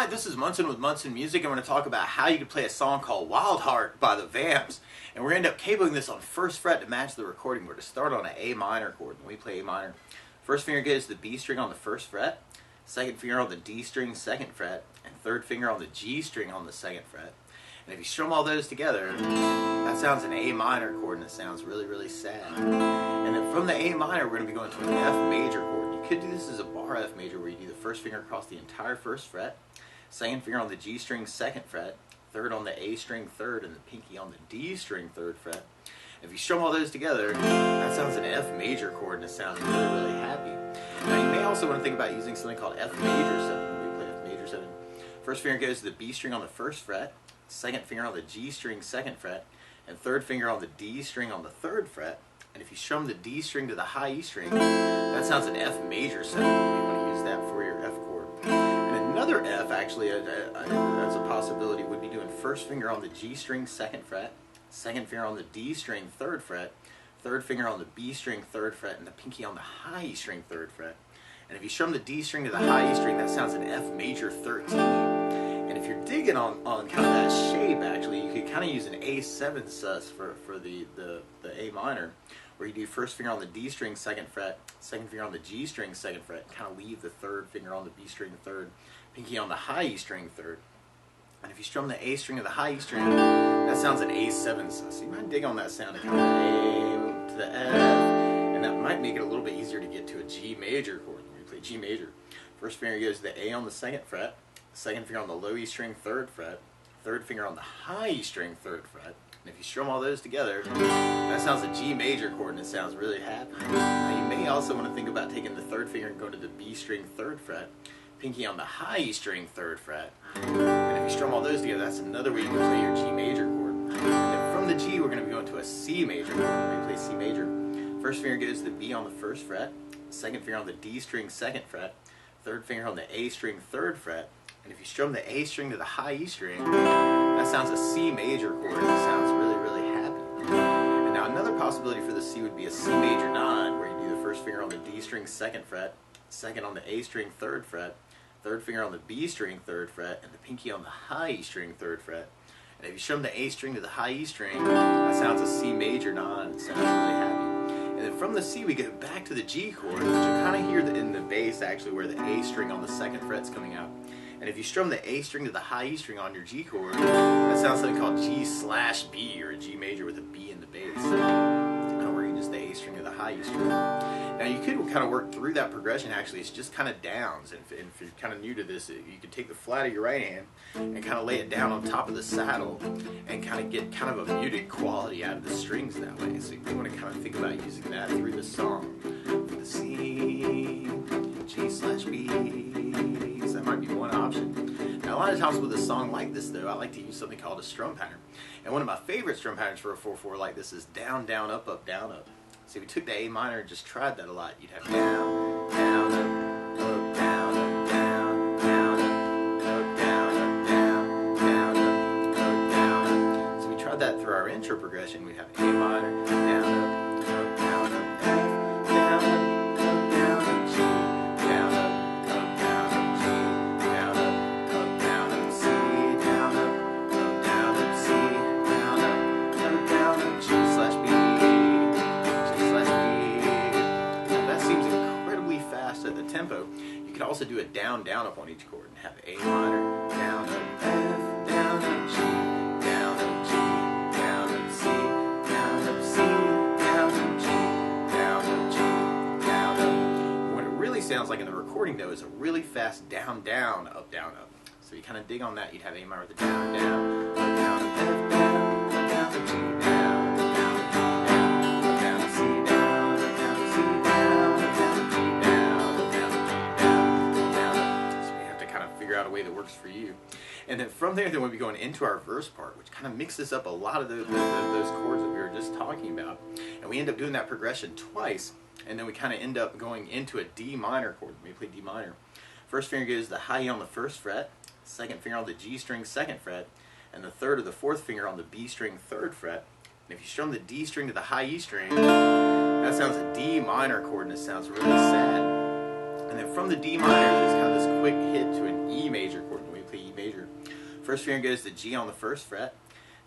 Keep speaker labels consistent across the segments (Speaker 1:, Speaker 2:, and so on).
Speaker 1: this is Munson with Munson Music. I'm going to talk about how you can play a song called Wild Heart by the Vamps. And we're going to end up cabling this on first fret to match the recording. We're to start on an A minor chord. When we play A minor, first finger goes to the B string on the first fret, second finger on the D string, second fret, and third finger on the G string on the second fret. And if you strum all those together, that sounds an A minor chord, and it sounds really, really sad. And then from the A minor, we're going to be going to an F major chord. You could do this as a bar F major, where you do the first finger across the entire first fret, second finger on the G string, second fret, third on the A string, third, and the pinky on the D string, third fret. If you strum all those together, that sounds an F major chord, and it sounds really, really happy. Now you may also want to think about using something called F major 7 when we play F major 7. First finger goes to the B string on the first fret, second finger on the G string, second fret, and third finger on the D string on the third fret. And if you strum the D string to the high E string, that sounds an F major 7. You want to use that for your F chord. And another F, actually, as a possibility, would be doing first finger on the G string, second fret, second finger on the D string, third fret, third finger on the B string, third fret, and the pinky on the high E string, third fret. And if you strum the D string to the high E string, that sounds an F major 13. And if you're digging on kind of that shape, actually, you could kind of use an A7 sus for the A minor, where you do first finger on the D string, second fret, second finger on the G string, second fret, kind of leave the third finger on the B string, third, pinky on the high E string, third. And if you strum the A string to the high E string, that sounds an A7 sus. So you might dig on that sound of kind of A to the F, and that might make it a little bit easier to get to a G major chord when you play G major. First finger goes to the A on the second fret, second finger on the low E string, third fret, third finger on the high E string, third fret. And if you strum all those together, that sounds a G major chord, and it sounds really happy. Now you may also want to think about taking the third finger and going to the B string, third fret, pinky on the high E string, third fret. And if you strum all those together, that's another way you can play your G major chord. And then from the G, we're going to be going to a C major chord. When we play C major, first finger goes to the B on the first fret, second finger on the D string, second fret, third finger on the A string, third fret. And if you strum the A string to the high E string, that sounds a C major chord, and it sounds really, really happy. And now another possibility for the C would be a C major 9, where you do the first finger on the D string, second fret, second on the A string, third fret, third finger on the B string, third fret, and the pinky on the high E string, third fret. And if you strum the A string to the high E string, that sounds a C major 9, it sounds really happy. And then from the C, we get back to the G chord, which you kind of hear in the bass, actually, where the A string on the second fret's coming out. And if you strum the A string to the high E string on your G chord, that sounds something called G/B, or a G major with a B in the bass. Kind of working just the A string to the high E string. Now you could kind of work through that progression, actually. It's just kind of downs. And if you're kind of new to this, you could take the flat of your right hand and kind of lay it down on top of the saddle and kind of get kind of a muted quality out of the strings that way. So you want to kind of think about using that through the song. The C, G/B. So that might be one option. Now a lot of times with a song like this, though, I like to use something called a strum pattern. And one of my favorite strum patterns for a 4/4 like this is down, down, up, up, down, up. So if you took the A minor and just tried that a lot, you'd have down, down, up, down, up, down, down, up, down, up, down, down, up, down, up. So we tried that through our intro progression. We'd have A minor, down, up, down, up, F, down, up, down, up, G, down, up, down, up, G, down, up, down, up, C, down, up, down, up, C, down, up, down, up, G/B. At the tempo, you could also do a down, down, up on each chord and have A minor, down, up, F, down, up, G, down, up, G, down, up, C, down, up, C, down, up, G, down, up, G, down, up. What it really sounds like in the recording, though, is a really fast down, down, up, down, up. So you kind of dig on that. You'd have A minor with the down, down, up, down, up, F, down, down, up, G, down, down, up, G, down, down, up, C, down, down, up, C, down, down, up, G, out a way that works for you. And then from there, then we'll be going into our verse part, which kind of mixes up a lot of those chords that we were just talking about. And we end up doing that progression twice, and then we kind of end up going into a D minor chord. When we play D minor, first finger goes to the high E on the first fret, second finger on the G string, second fret, and the third or the fourth finger on the B string, third fret. And if you strum the D string to the high E string, that sounds a D minor chord, and it sounds really sad. And then from the D minor, there's kind of this quick hit to an E major chord. When we play First finger goes to G on the 1st fret,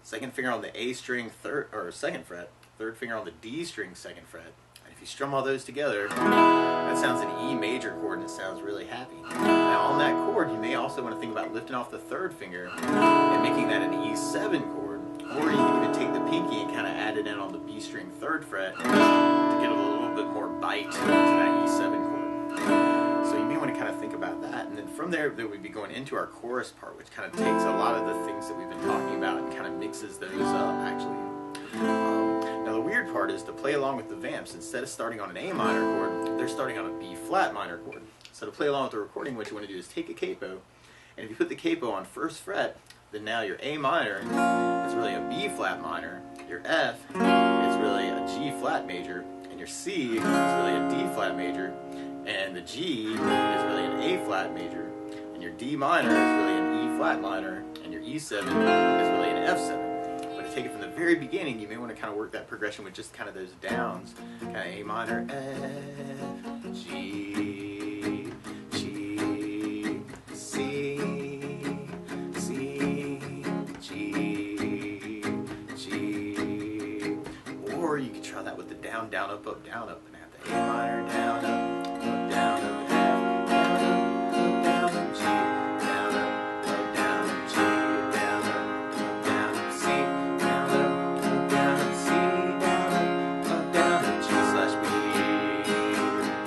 Speaker 1: second finger on the A string 2nd fret, third finger on the D string 2nd fret. And if you strum all those together, that sounds an E major chord and it sounds really happy. Now on that chord, you may also want to think about lifting off the 3rd finger and making that an E7 chord. Or you can even take the pinky and kind of add it in on the B string 3rd fret to get a little bit more bite to that E7 chord. So you may want to kind of think about that. And then from there, we'd be going into our chorus part, which kind of takes a lot of the things that we've been talking about and kind of mixes those up, actually. Now the weird part is to play along with the Vamps, instead of starting on an A minor chord, they're starting on a B flat minor chord. So to play along with the recording, what you want to do is take a capo, and if you put the capo on 1st fret, then now your A minor is really a B flat minor, your F is really a G flat major, and your C is really a D flat major, and the G is really an A flat major, and your D minor is really an E flat minor, and your E7 is really an F7. But to take it from the very beginning, you may want to kind of work that progression with just kind of those downs, kind of A minor, F, G, G, C, or you could try that with the down, down, up, down, up, and have the A minor, down, up, down, up, F, down, up, G, down, up, G, down, up, C, down, up, C, down, up, G /B.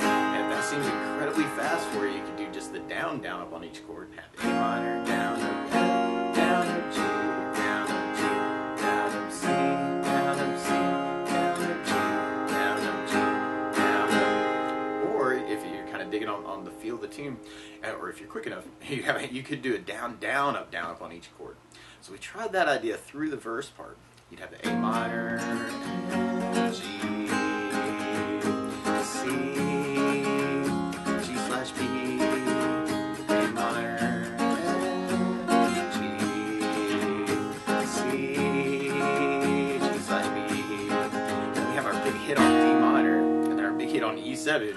Speaker 1: And if that seems incredibly fast for you, you can do just the down, down, up on each chord and have A minor, down, up, F, down, up, G, down, up, G, down, up, C, down, up, C. Digging on the feel of the tune, or if you're quick enough, you could do a down, down, up on each chord. So we tried that idea through the verse part. You'd have the A minor, G, C, G/B, A minor, G, C, G/B. And we have our big hit on D minor, and then our big hit on E7.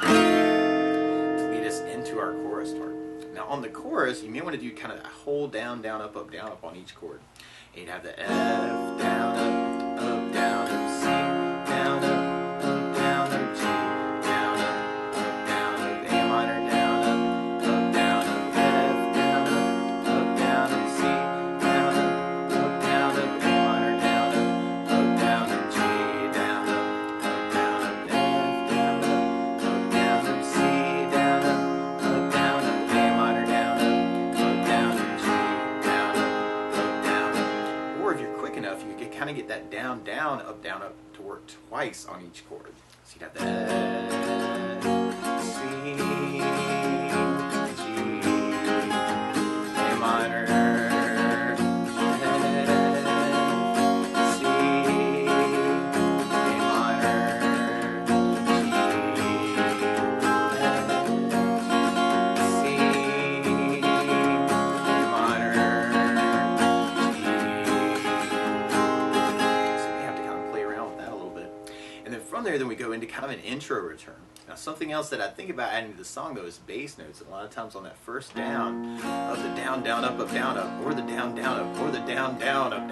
Speaker 1: Into our chorus part. Now on the chorus, you may want to do kind of a whole down, down, up on each chord. And you'd have the F, down, up, down, up, C, down, up, G, down, up, A minor, down, up, F, down, up, C, down, up, A minor, down, up, G, down, up, F, down, up, C, down, up, kind of get that down, down, up to work twice on each chord. So you'd have the F, C, G, A minor, F, C, A minor, G, F, C, A minor, from there, then we go into kind of an intro return. Now, something else that I think about adding to the song, though, is bass notes. And a lot of times on that first down of the down, down, up, or the down, down, up, or the down, down, up,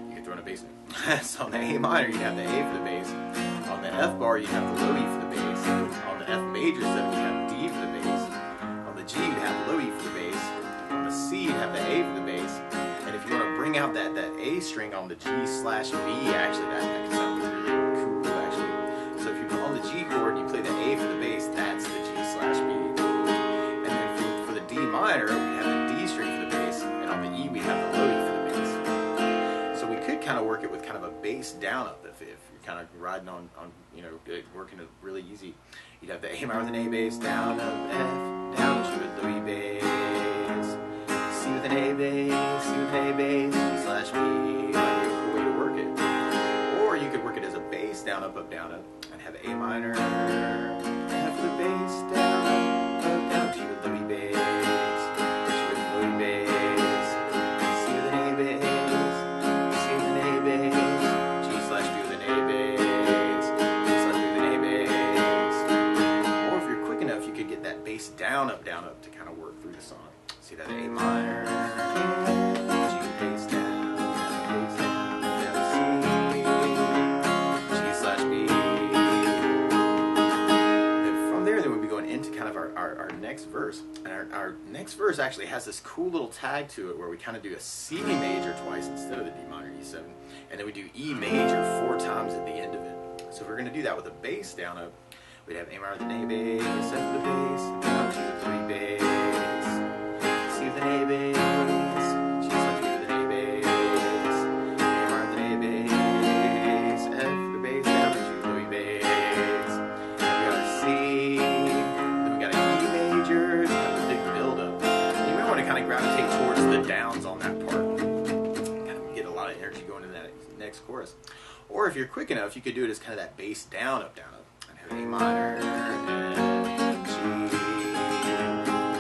Speaker 1: you can throw in a bass note. So on the A minor, you have the A for the bass. On the F bar, you have the low E for the bass. On the F major 7, you have D for the bass. On the G, you'd have low E for the bass. On the C, you'd have the A for the bass. And if you want to bring out that A string on the G/B, actually, that can sound really cool, actually. So if you put on the G chord and you play the A for the bass, that's the G/B. And then for the D minor, we have the D string for the bass, and on the E we have the low E for the bass. So we could kind of work it with kind of a bass down up if you're kind of riding on working it really easy. You'd have the A minor with an A bass, down up, F, down G with low E bass, C with an A bass, C with an A bass, G/B. Might be a cool way to work it. Or you could work it as a bass down up, and have A minor, F with the bass, down, G with low E bass, G with low E bass, C with an A bass, C with an A bass, G/B with an A bass, G/B with an A bass. Or if you're quick enough, you could get that bass down up to kind of work through the song. See that A minor, G our next verse actually has this cool little tag to it where we kind of do a C major twice instead of the D minor E7, and then we do E major 4 times at the end of it. So if we're going to do that with a bass down up, we'd have A minor with an A bass, F with the bass, down 2 with 3 bass, C with an A bass, G with an A bass, A minor with an A bass, F with the bass, down 2 with 3 bass. Then we got a C, then we got an E major, it's kind of a big build up. You might want to kind of gravitate towards the downs on that part. Kind of get a lot of energy going into that next chorus. Or if you're quick enough, you could do it as kind of that bass down up, and have A minor, F, G,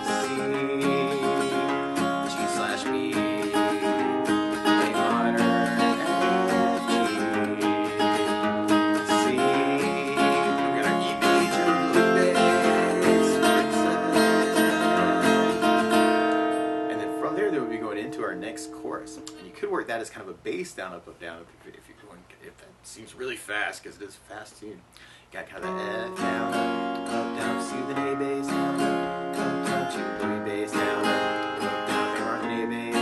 Speaker 1: C, G/B, A minor, F, G, C. We've got our E major, bass, and then from there we'll be going into our next chorus. And you could work that as kind of a bass down up, if you're going. If that seems really fast, because it is a fast tune. You got kind of the F down, up, C with an A bass, down, up, 2, 3 bass, down, up, down, A minor with an A bass,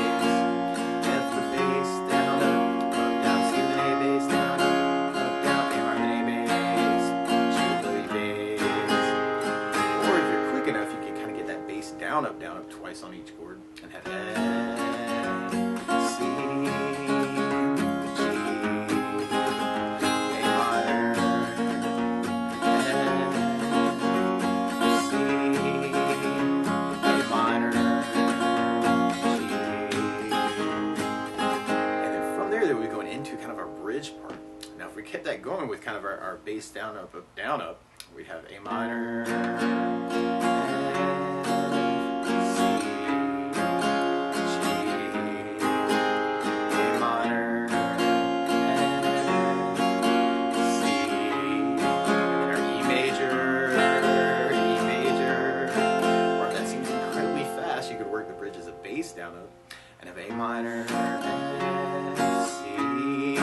Speaker 1: F with the bass, down, up, C with an A bass, down, down, A minor with an A bass, G with 3 bass. Or if you're quick enough, you can kind of get that bass down, up twice on each chord, and have F, C, part. Now if we kept that going with kind of our bass down up, we'd have A minor, F, C, G, A minor, F, C, and our E major, or if that seems incredibly fast, you could work the bridge as a bass down up, and have A minor, F, C, G,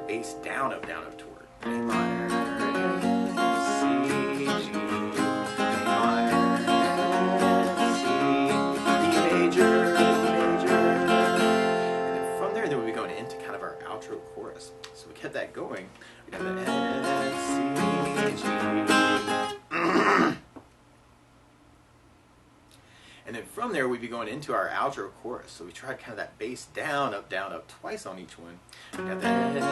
Speaker 1: bass down up toward A minor, C, G, A minor, C, E major, and then from there, we'll be going into kind of our outro chorus. So we kept that going. We'd have the F, C, G, and then from there, we'd be going into our outro chorus. So we tried kind of that bass down up twice on each one. We got that F,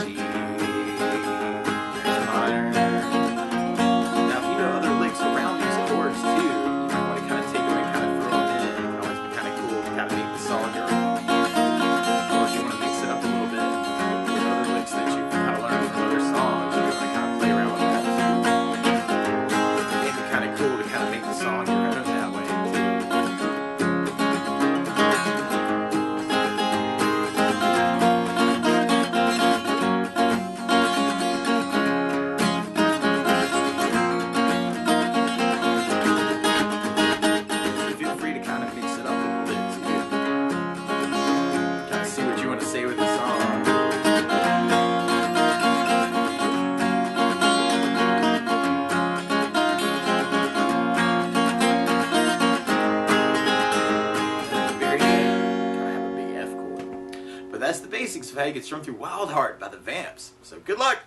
Speaker 1: C, G, A minor. Now, if you know other licks around these chords too, you might want to kind of take them and kind of throw them in. It can always be kind of cool to kind of make the song your own. Or if you want to mix it up a little bit with other licks that you've kind of learned from other songs, you can kind of play around with that too. It'd be kind of cool to kind of make the song your own that way too. Feel free to kind of mix it up a little bit too. Kind of see what you want to say with the song. That's the basics of how you get strummed through Wild Heart by the Vamps. So good luck!